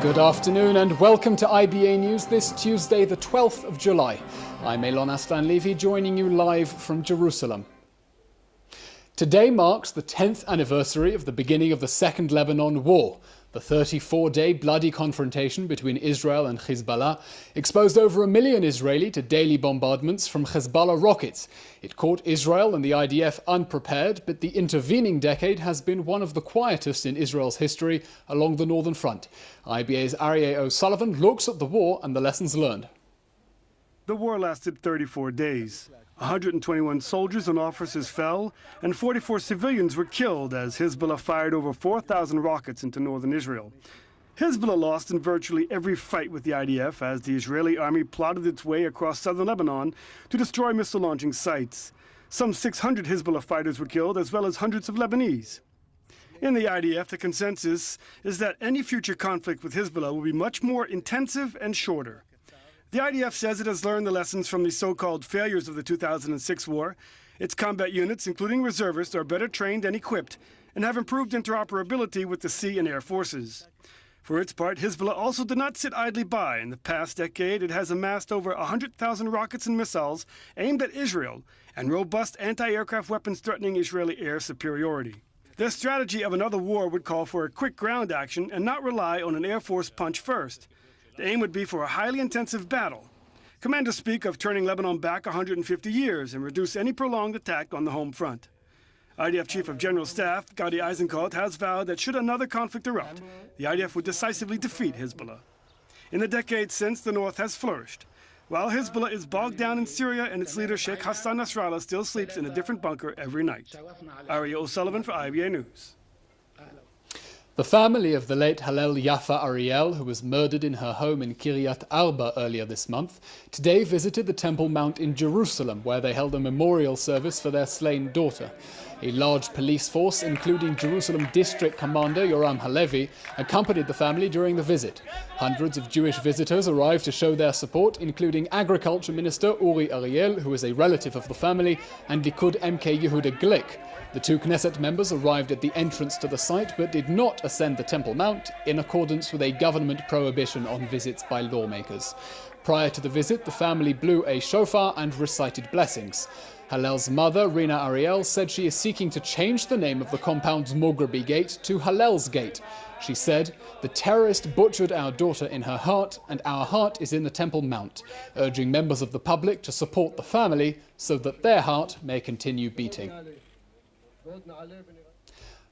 Good afternoon and welcome to IBA News this Tuesday, the 12th of July. I'm Elon Aslan-Levy, joining you live from Jerusalem. Today marks the 10th anniversary of the beginning of the Second Lebanon War. The 34-day bloody confrontation between Israel and Hezbollah exposed over 1 million Israeli to daily bombardments from Hezbollah rockets. It caught Israel and the IDF unprepared, but the intervening decade has been one of the quietest in Israel's history along the northern front. IBA's Aryeh O'Sullivan looks at the war and the lessons learned. The war lasted 34 days. 121 soldiers and officers fell, and 44 civilians were killed as Hezbollah fired over 4,000 rockets into northern Israel. Hezbollah lost in virtually every fight with the IDF as the Israeli army plotted its way across southern Lebanon to destroy missile launching sites. Some 600 Hezbollah fighters were killed, as well as hundreds of Lebanese. In the IDF, the consensus is that any future conflict with Hezbollah will be much more intensive and shorter. The IDF says it has learned the lessons from the so-called failures of the 2006 war. Its combat units, including reservists, are better trained and equipped and have improved interoperability with the sea and air forces. For its part, Hezbollah also did not sit idly by. In the past decade, it has amassed over 100,000 rockets and missiles aimed at Israel and robust anti-aircraft weapons threatening Israeli air superiority. Their strategy of another war would call for a quick ground action and not rely on an Air Force punch first. The aim would be for a highly intensive battle. Commanders speak of turning Lebanon back 150 years and reduce any prolonged attack on the home front. IDF Chief of General Staff Gadi Eisenkot has vowed that should another conflict erupt, the IDF would decisively defeat Hezbollah. In the decades since, the north has flourished. While Hezbollah is bogged down in Syria and its leader Sheikh Hassan Nasrallah still sleeps in a different bunker every night. Aryeh O'Sullivan for IBA News. The family of the late Hallel Yafa Ariel, who was murdered in her home in Kiryat Arba earlier this month, today visited the Temple Mount in Jerusalem, where they held a memorial service for their slain daughter. A large police force, including Jerusalem District Commander Yoram Halevi, accompanied the family during the visit. Hundreds of Jewish visitors arrived to show their support, including Agriculture Minister Uri Ariel, who is a relative of the family, and Likud MK Yehuda Glick. The two Knesset members arrived at the entrance to the site but did not ascend the Temple Mount in accordance with a government prohibition on visits by lawmakers. Prior to the visit, the family blew a shofar and recited blessings. Hallel's mother, Rina Ariel, said she is seeking to change the name of the compound's Mograbi Gate to Hallel's Gate. She said, "The terrorist butchered our daughter in her heart, and our heart is in the Temple Mount," urging members of the public to support the family so that their heart may continue beating.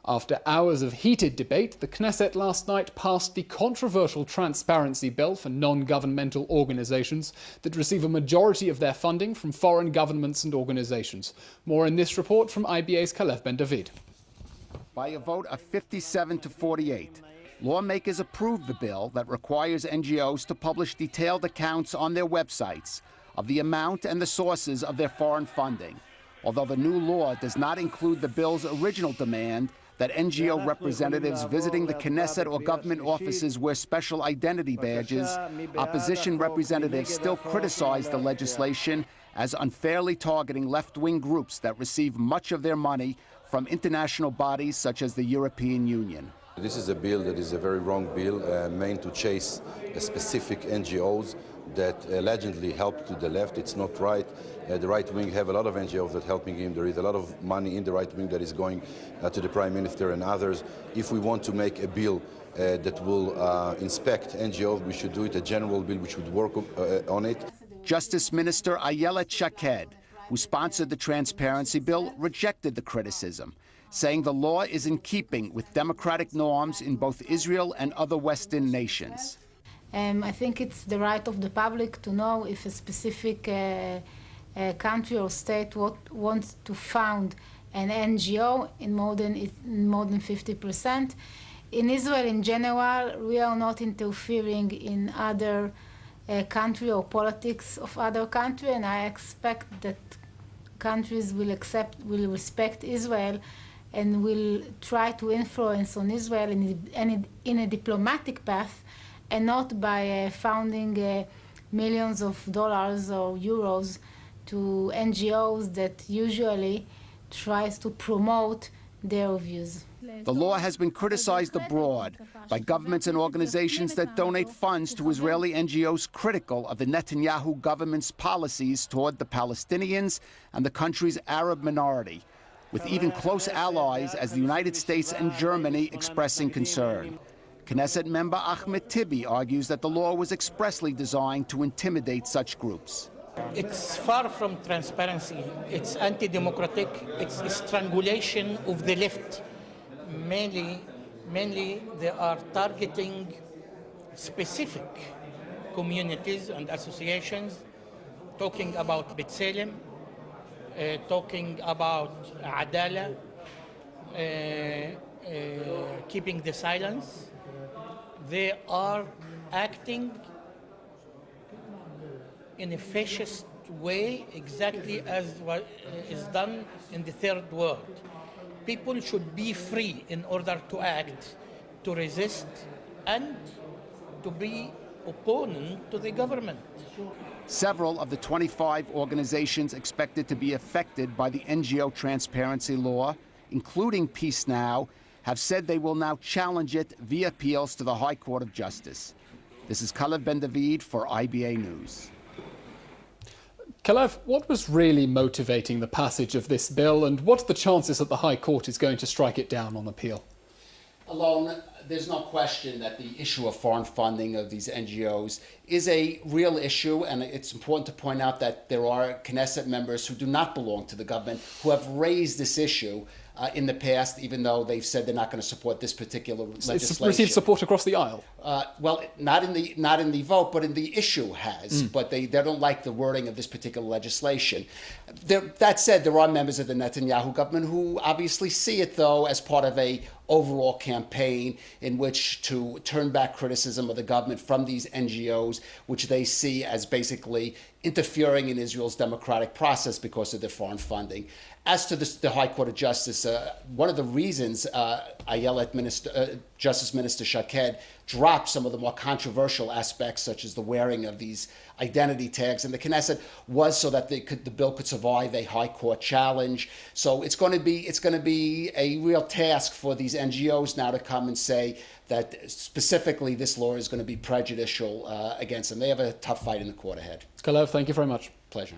After hours of heated debate, the Knesset last night passed the controversial transparency bill for non-governmental organizations that receive a majority of their funding from foreign governments and organizations. More in this report from IBA's Kalev Ben-David. By a vote of 57 to 48, lawmakers approved the bill that requires NGOs to publish detailed accounts on their websites of the amount and the sources of their foreign funding. Although the new law does not include the bill's original demand that NGO representatives visiting the Knesset or government offices wear special identity badges, opposition representatives still criticize the legislation as unfairly targeting left-wing groups that receive much of their money from international bodies such as the European Union. This is a bill that is a very wrong bill, meant to chase specific NGOs that allegedly help to the left. It's not right. The right wing have a lot of NGOs that are helping him. There is a lot of money in the right wing that is going to the Prime Minister and others. If we want to make a bill that will inspect NGOs, we should do it, a general bill, we should work on it. Justice Minister Ayelet Shaked, who sponsored the transparency bill, rejected the criticism, saying the law is in keeping with democratic norms in both Israel and other Western nations. I think it's the right of the public to know if a specific country or state wants to found an NGO in more than 50%. In Israel in general, we are not interfering in other country or politics of other country, and I expect that countries will respect Israel and will try to influence on Israel in a diplomatic path, and not by founding millions of dollars or euros to NGOs that usually tries to promote their views. The law has been criticized abroad by governments and organizations that donate funds to Israeli NGOs critical of the Netanyahu government's policies toward the Palestinians and the country's Arab minority, with even close allies as the United States and Germany expressing concern. Knesset member Ahmed Tibi argues that the law was expressly designed to intimidate such groups. It's far from transparency. It's anti-democratic. It's strangulation of the left. Mainly they are targeting specific communities and associations, talking about B'Tselem, talking about Adala, keeping the silence. They are acting in a fascist way, exactly as what is done in the third world. People should be free in order to act, to resist, and to be opponent to the government. Several of the 25 organizations expected to be affected by the NGO transparency law, including Peace Now, have said they will now challenge it via appeals to the High Court of Justice. This is Kalev Ben-David for IBA News. Kalev, what was really motivating the passage of this bill, and what's the chances that the High Court is going to strike it down on appeal? Alone, there's no question that the issue of foreign funding of these NGOs is a real issue, and it's important to point out that there are Knesset members who do not belong to the government who have raised this issue in the past, even though they've said they're not going to support this particular legislation. It's received support across the aisle. Well, not in the vote, but in the issue has. But they don't like the wording of this particular legislation. That said, there are members of the Netanyahu government who obviously see it, though, as part of a overall campaign in which to turn back criticism of the government from these NGOs, which they see as basically interfering in Israel's democratic process because of their foreign funding. As to the High Court of Justice, one of the reasons Justice Minister Shaked dropped some of the more controversial aspects, such as the wearing of these identity tags in the Knesset, was so that the bill could survive a High Court challenge. So it's going to be a real task for these NGOs now to come and say that specifically this law is going to be prejudicial against them. They have a tough fight in the court ahead. Kalev, thank you very much. Pleasure.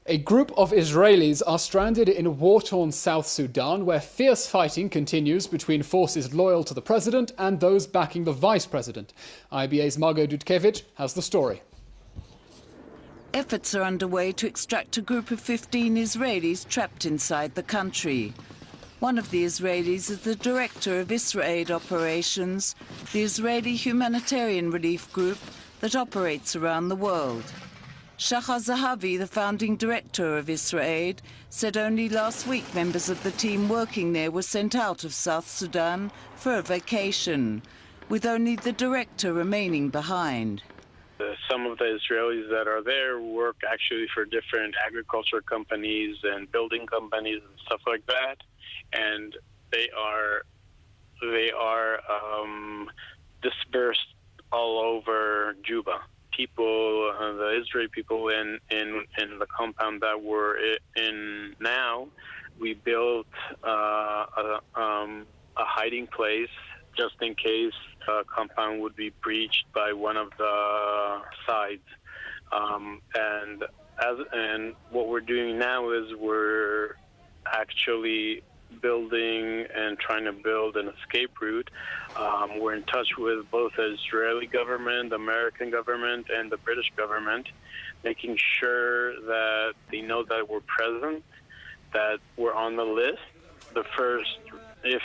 A group of Israelis are stranded in war-torn South Sudan, where fierce fighting continues between forces loyal to the president and those backing the vice president. IBA's Margot Dudkevich has the story. Efforts are underway to extract a group of 15 Israelis trapped inside the country. One of the Israelis is the director of IsraAid operations, the Israeli humanitarian relief group that operates around the world. Shachar Zahavi, the founding director of IsraAid, said only last week members of the team working there were sent out of South Sudan for a vacation, with only the director remaining behind. Some of the Israelis that are there work actually for different agriculture companies and building companies and stuff like that, and they are dispersed all over Juba. People, the Israeli people in the compound that we're in now, we built a hiding place just in case a compound would be breached by one of the sides. And what we're doing now is we're actually building and trying to build an escape route. We're in touch with both the Israeli government, the American government, and the British government, making sure that they know that we're present, that we're on the list. The first, if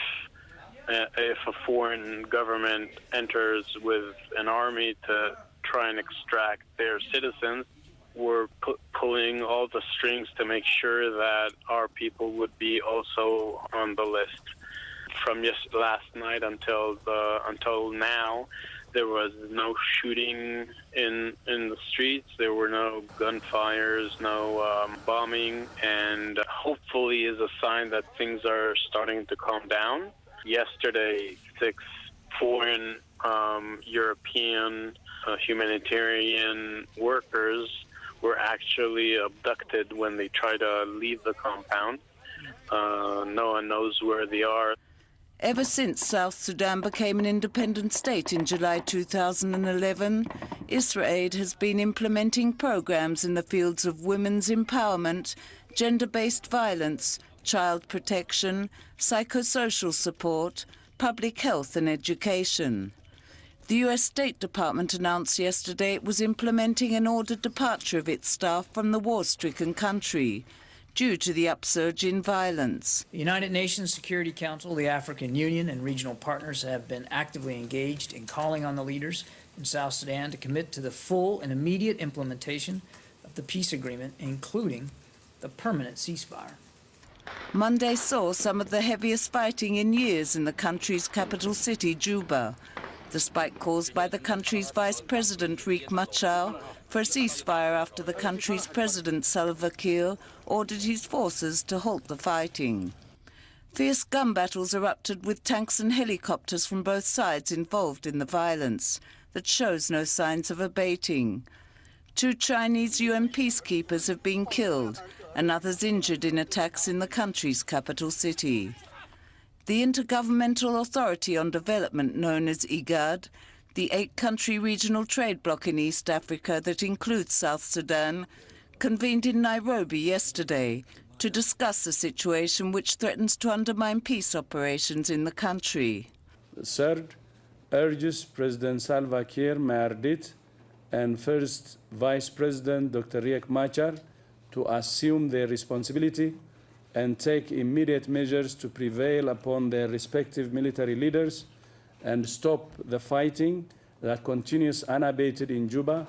a foreign government enters with an army to try and extract their citizens, we're pulling all the strings to make sure that our people would be also on the list. From last night until now, there was no shooting in the streets. There were no gunfires, no bombing, and hopefully is a sign that things are starting to calm down. Yesterday, 6 foreign European humanitarian workers were actually abducted when they tried to leave the compound. No one knows where they are. Ever since South Sudan became an independent state in July 2011, IsraAid has been implementing programs in the fields of women's empowerment, gender-based violence, child protection, psychosocial support, public health and education. The US State Department announced yesterday it was implementing an ordered departure of its staff from the war-stricken country due to the upsurge in violence. The United Nations Security Council, the African Union, and regional partners have been actively engaged in calling on the leaders in South Sudan to commit to the full and immediate implementation of the peace agreement, including the permanent ceasefire. Monday saw some of the heaviest fighting in years in the country's capital city, Juba. The spike caused by the country's Vice President Riek Machar for a ceasefire after the country's President Salva Kiir ordered his forces to halt the fighting. Fierce gun battles erupted with tanks and helicopters from both sides involved in the violence that shows no signs of abating. 2 Chinese UN peacekeepers have been killed and others injured in attacks in the country's capital city. The Intergovernmental Authority on Development, known as IGAD, the 8-country regional trade bloc in East Africa that includes South Sudan, convened in Nairobi yesterday to discuss the situation which threatens to undermine peace operations in the country. The third urges President Salva Kiir Mayardit and First Vice President Dr. Riek Machar to assume their responsibility and take immediate measures to prevail upon their respective military leaders and stop the fighting that continues unabated in Juba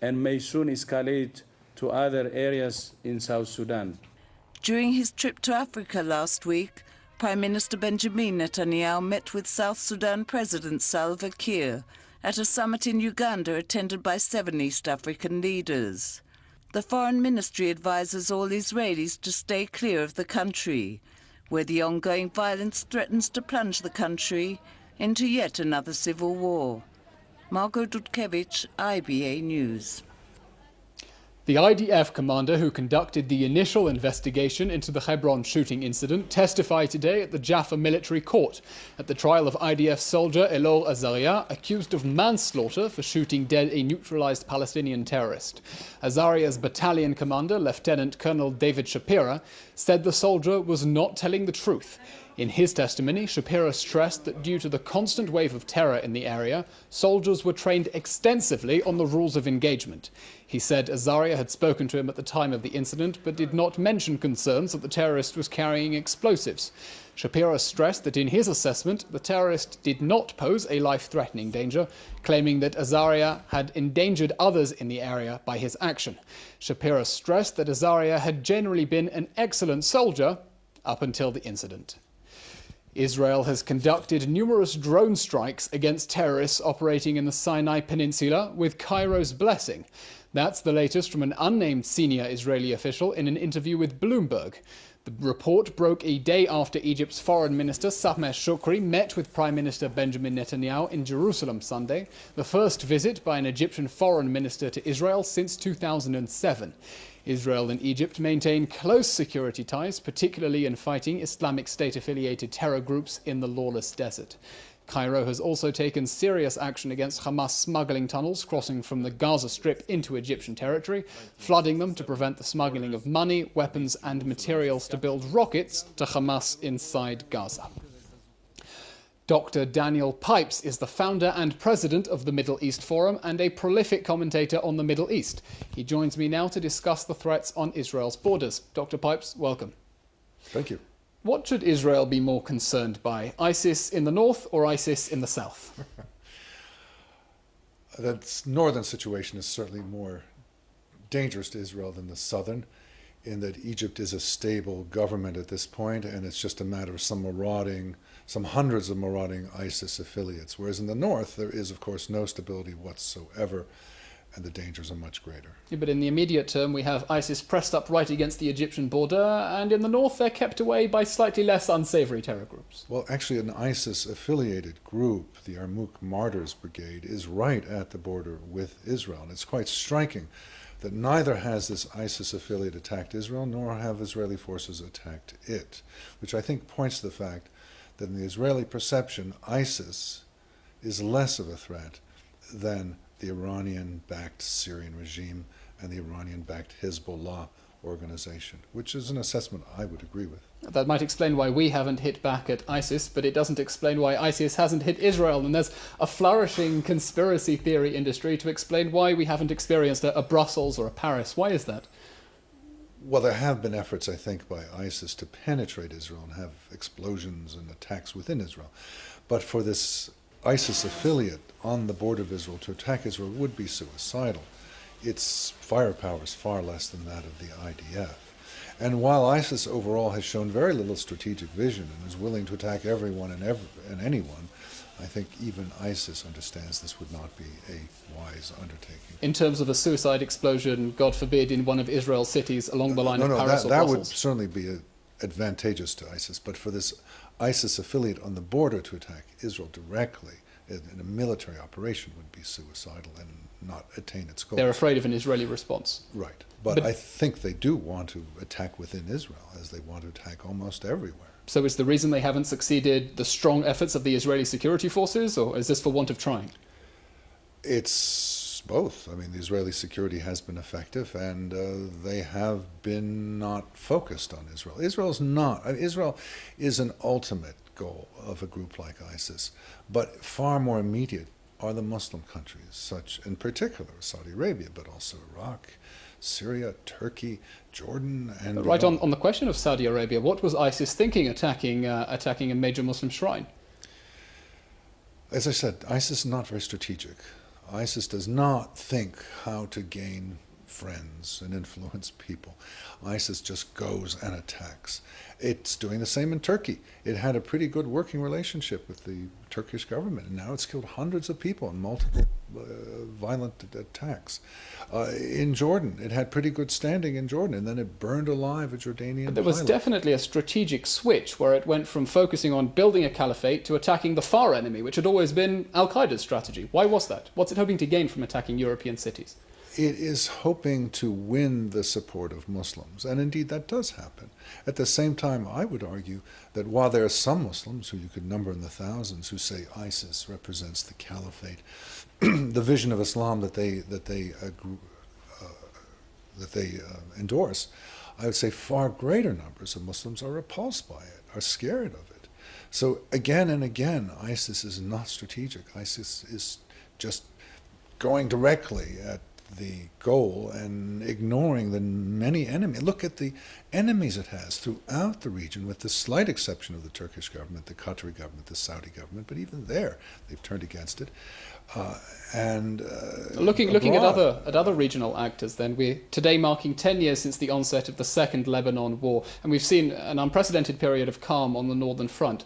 and may soon escalate to other areas in South Sudan. During his trip to Africa last week, Prime Minister Benjamin Netanyahu met with South Sudan President Salva Kiir at a summit in Uganda attended by 7 East African leaders. The Foreign Ministry advises all Israelis to stay clear of the country, where the ongoing violence threatens to plunge the country into yet another civil war. Margot Dudkevich, IBA News. The IDF commander who conducted the initial investigation into the Hebron shooting incident testified today at the Jaffa military court at the trial of IDF soldier Elor Azaria, accused of manslaughter for shooting dead a neutralized Palestinian terrorist. Azaria's battalion commander, Lieutenant Colonel David Shapira, said the soldier was not telling the truth. In his testimony, Shapira stressed that due to the constant wave of terror in the area, soldiers were trained extensively on the rules of engagement. He said Azaria had spoken to him at the time of the incident, but did not mention concerns that the terrorist was carrying explosives. Shapira stressed that in his assessment, the terrorist did not pose a life-threatening danger, claiming that Azaria had endangered others in the area by his action. Shapira stressed that Azaria had generally been an excellent soldier up until the incident. Israel has conducted numerous drone strikes against terrorists operating in the Sinai Peninsula with Cairo's blessing. That's the latest from an unnamed senior Israeli official in an interview with Bloomberg. The report broke a day after Egypt's foreign minister Sameh Shoukry met with Prime Minister Benjamin Netanyahu in Jerusalem Sunday, the first visit by an Egyptian foreign minister to Israel since 2007. Israel and Egypt maintain close security ties, particularly in fighting Islamic State-affiliated terror groups in the lawless desert. Cairo has also taken serious action against Hamas smuggling tunnels crossing from the Gaza Strip into Egyptian territory, flooding them to prevent the smuggling of money, weapons and materials to build rockets to Hamas inside Gaza. Dr. Daniel Pipes is the founder and president of the Middle East Forum and a prolific commentator on the Middle East. He joins me now to discuss the threats on Israel's borders. Dr. Pipes, welcome. Thank you. What should Israel be more concerned by, ISIS in the north or ISIS in the south? The northern situation is certainly more dangerous to Israel than the southern, in that Egypt is a stable government at this point, and it's just a matter of some hundreds of marauding ISIS affiliates. Whereas in the north, there is, of course, no stability whatsoever, and the dangers are much greater. Yeah, but in the immediate term, we have ISIS pressed up right against the Egyptian border, and in the north, they're kept away by slightly less unsavory terror groups. Well, actually, an ISIS-affiliated group, the Yarmouk Martyrs Brigade, is right at the border with Israel, and it's quite striking. that neither has this ISIS affiliate attacked Israel, nor have Israeli forces attacked it, which I think points to the fact that in the Israeli perception, ISIS is less of a threat than the Iranian-backed Syrian regime and the Iranian-backed Hezbollah organization, which is an assessment I would agree with. That might explain why we haven't hit back at ISIS, but it doesn't explain why ISIS hasn't hit Israel. And there's a flourishing conspiracy theory industry to explain why we haven't experienced a Brussels or a Paris. Why is that? Well, there have been efforts, I think, by ISIS to penetrate Israel and have explosions and attacks within Israel. But for this ISIS affiliate on the border of Israel to attack Israel would be suicidal. Its firepower is far less than that of the IDF. And while ISIS overall has shown very little strategic vision and is willing to attack everyone and anyone, I think even ISIS understands this would not be a wise undertaking. In terms of a suicide explosion, God forbid, in one of Israel's cities along the line of Paris or that Brussels? would certainly be advantageous to ISIS. But for this ISIS affiliate on the border to attack Israel directly in a military operation would be suicidal and not attain its goals. They're afraid of an Israeli response. Right. But I think they do want to attack within Israel, as they want to attack almost everywhere. So is the reason they haven't succeeded the strong efforts of the Israeli security forces, or is this for want of trying? It's both. I mean, the Israeli security has been effective, and they have been not focused on Israel. Israel is an ultimate goal of a group like ISIS, but far more immediate are the Muslim countries, such in particular Saudi Arabia, but also Iraq, Syria, Turkey, Jordan, and right on the question of Saudi Arabia, what was ISIS thinking attacking a major Muslim shrine? As I said, ISIS is not very strategic. ISIS does not think how to gain friends and influence people. ISIS just goes and attacks. It's doing the same in Turkey. It had a pretty good working relationship with the Turkish government, and now it's killed hundreds of people in multiple violent attacks. In Jordan, it had pretty good standing in Jordan, and then it burned alive a Jordanian There was pilot. definitely a strategic switch where it went from focusing on building a caliphate to attacking the far enemy, which had always been Al-Qaeda's strategy. Why was that? What's it hoping to gain from attacking European cities? It is hoping to win the support of Muslims, and indeed that does happen. At the same time, I would argue that while there are some Muslims who you could number in the thousands who say ISIS represents the caliphate, the vision of Islam that they endorse, I would say far greater numbers of Muslims are repulsed by it, are scared of it. So again and again, ISIS is not strategic. ISIS is just going directly at the goal and ignoring the many enemies. Look at the enemies it has throughout the region, with the slight exception of the Turkish government, the Qatari government, the Saudi government, but even there they've turned against it. Looking at other regional actors, then, we're today marking 10 years since the onset of the Second Lebanon War, and we've seen an unprecedented period of calm on the northern front.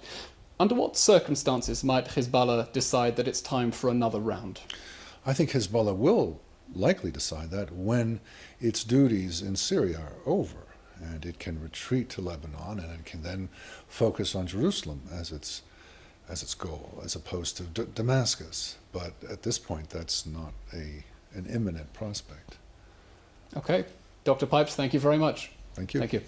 Under what circumstances might Hezbollah decide that it's time for another round? I think Hezbollah will likely decide that when its duties in Syria are over, and it can retreat to Lebanon, and it can then focus on Jerusalem as its goal, as opposed to Damascus. But at this point, that's not an imminent prospect. Okay. Dr. Pipes, thank you very much. Thank you. Thank you.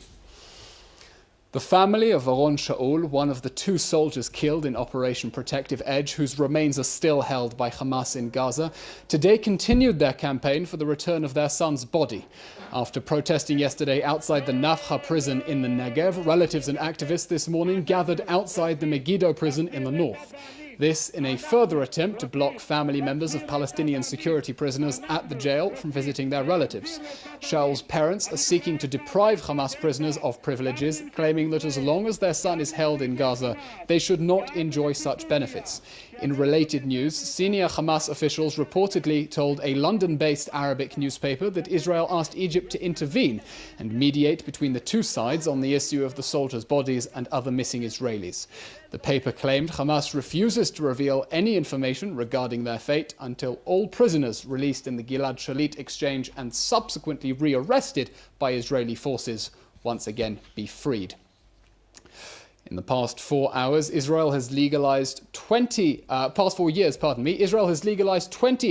The family of Oron Shaul, one of the 2 soldiers killed in Operation Protective Edge, whose remains are still held by Hamas in Gaza, today continued their campaign for the return of their son's body. After protesting yesterday outside the Nafha prison in the Negev, relatives and activists this morning gathered outside the Megiddo prison in the north. This in a further attempt to block family members of Palestinian security prisoners at the jail from visiting their relatives. Shaul's parents are seeking to deprive Hamas prisoners of privileges, claiming that as long as their son is held in Gaza, they should not enjoy such benefits. In related news, senior Hamas officials reportedly told a London-based Arabic newspaper that Israel asked Egypt to intervene and mediate between the 2 sides on the issue of the soldiers' bodies and other missing Israelis. The paper claimed Hamas refuses to reveal any information regarding their fate until all prisoners released in the Gilad Shalit exchange and subsequently rearrested by Israeli forces once again be freed. In the past 4 hours, Israel has legalized 20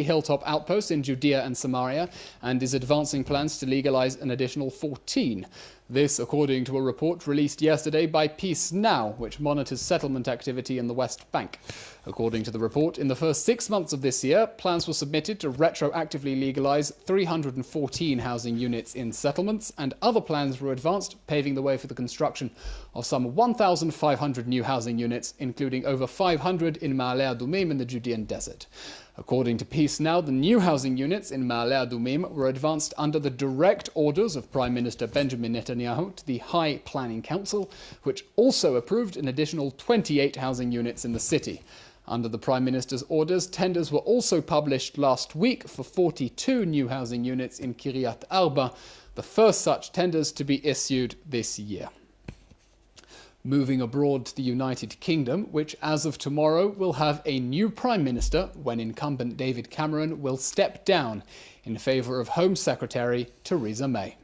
hilltop outposts in Judea and Samaria and is advancing plans to legalize an additional 14. This, according to a report released yesterday by Peace Now, which monitors settlement activity in the West Bank. According to the report, in the first 6 months of this year, plans were submitted to retroactively legalize 314 housing units in settlements, and other plans were advanced, paving the way for the construction of some 1,500 new housing units, including over 500 in Ma'ale Adumim in the Judean desert. According to Peace Now, the new housing units in Ma'ale Adumim were advanced under the direct orders of Prime Minister Benjamin Netanyahu to the High Planning Council, which also approved an additional 28 housing units in the city. Under the Prime Minister's orders, tenders were also published last week for 42 new housing units in Kiryat Arba, the first such tenders to be issued this year. Moving abroad to the United Kingdom, which as of tomorrow will have a new Prime Minister when incumbent David Cameron will step down in favour of Home Secretary Theresa May.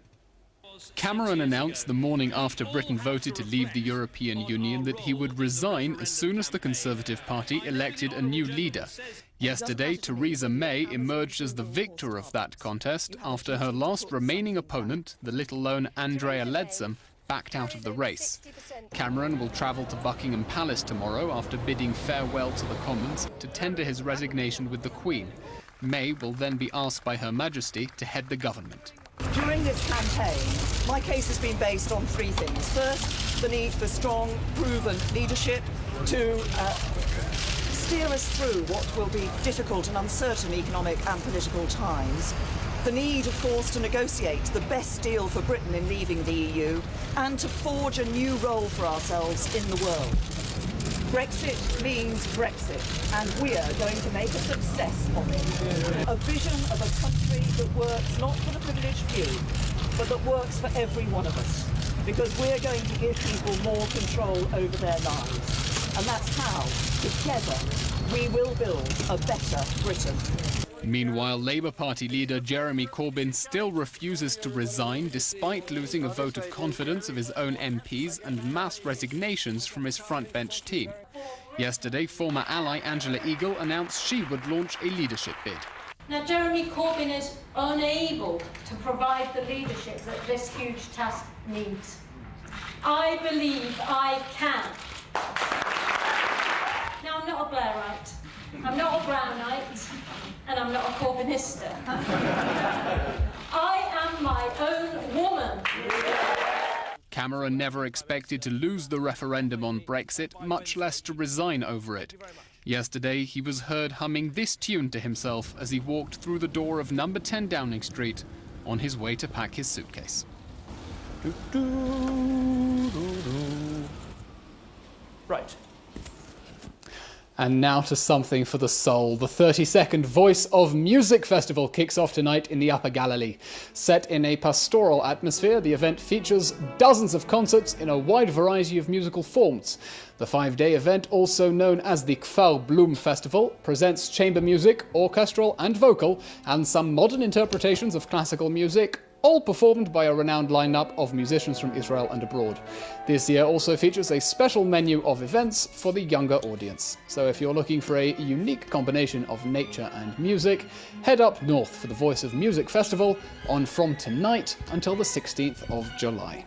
Cameron announced the morning after Britain voted to leave the European Union that he would resign as soon as the Conservative Party elected a new leader. Yesterday, Theresa May emerged as the victor of that contest after her last remaining opponent, the little-known Andrea Leadsom, backed out of the race. Cameron will travel to Buckingham Palace tomorrow after bidding farewell to the Commons to tender his resignation with the Queen. May will then be asked by Her Majesty to head the government. During this campaign, my case has been based on three things. First, the need for strong, proven leadership to steer us through what will be difficult and uncertain economic and political times. The need, of course, to negotiate the best deal for Britain in leaving the EU and to forge a new role for ourselves in the world. Brexit means Brexit, and we are going to make a success of it. A vision of a country that works not for the privileged few, but that works for every one of us, because we're going to give people more control over their lives. And that's how, together, we will build a better Britain. Meanwhile, Labour Party leader Jeremy Corbyn still refuses to resign despite losing a vote of confidence of his own MPs and mass resignations from his frontbench team. Yesterday, former ally Angela Eagle announced she would launch a leadership bid. Now, Jeremy Corbyn is unable to provide the leadership that this huge task needs. I believe I can. Now, I'm not a Blairite, I'm not a Brownite, and I'm not a Corbynista. I am my own woman. Cameron never expected to lose the referendum on Brexit, much less to resign over it. Yesterday, he was heard humming this tune to himself as he walked through the door of number 10 Downing Street on his way to pack his suitcase. Right. And now to something for the soul. The 32nd Voice of Music Festival kicks off tonight in the Upper Galilee. Set in a pastoral atmosphere, the event features dozens of concerts in a wide variety of musical forms. The 5-day event, also known as the Kfar Bloom Festival, presents chamber music, orchestral and vocal, and some modern interpretations of classical music, all performed by a renowned lineup of musicians from Israel and abroad. This year also features a special menu of events for the younger audience. So if you're looking for a unique combination of nature and music, head up north for the Voice of Music Festival on from tonight until the 16th of July.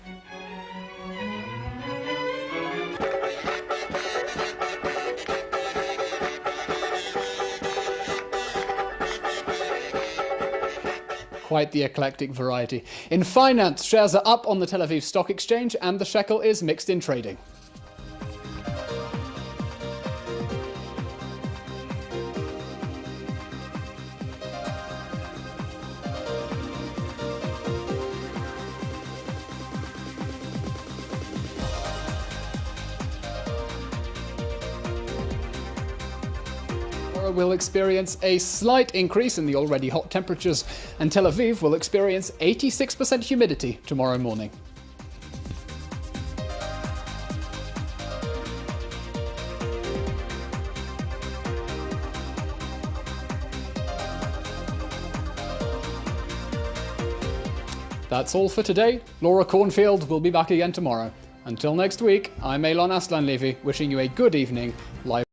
Quite the eclectic variety. In finance, shares are up on the Tel Aviv Stock Exchange and the shekel is mixed in trading. Will experience a slight increase in the already hot temperatures, and Tel Aviv will experience 86% humidity tomorrow morning. That's all for today. Laura Cornfield will be back again tomorrow. Until next week, I'm Elon Aslanlevy, wishing you a good evening live.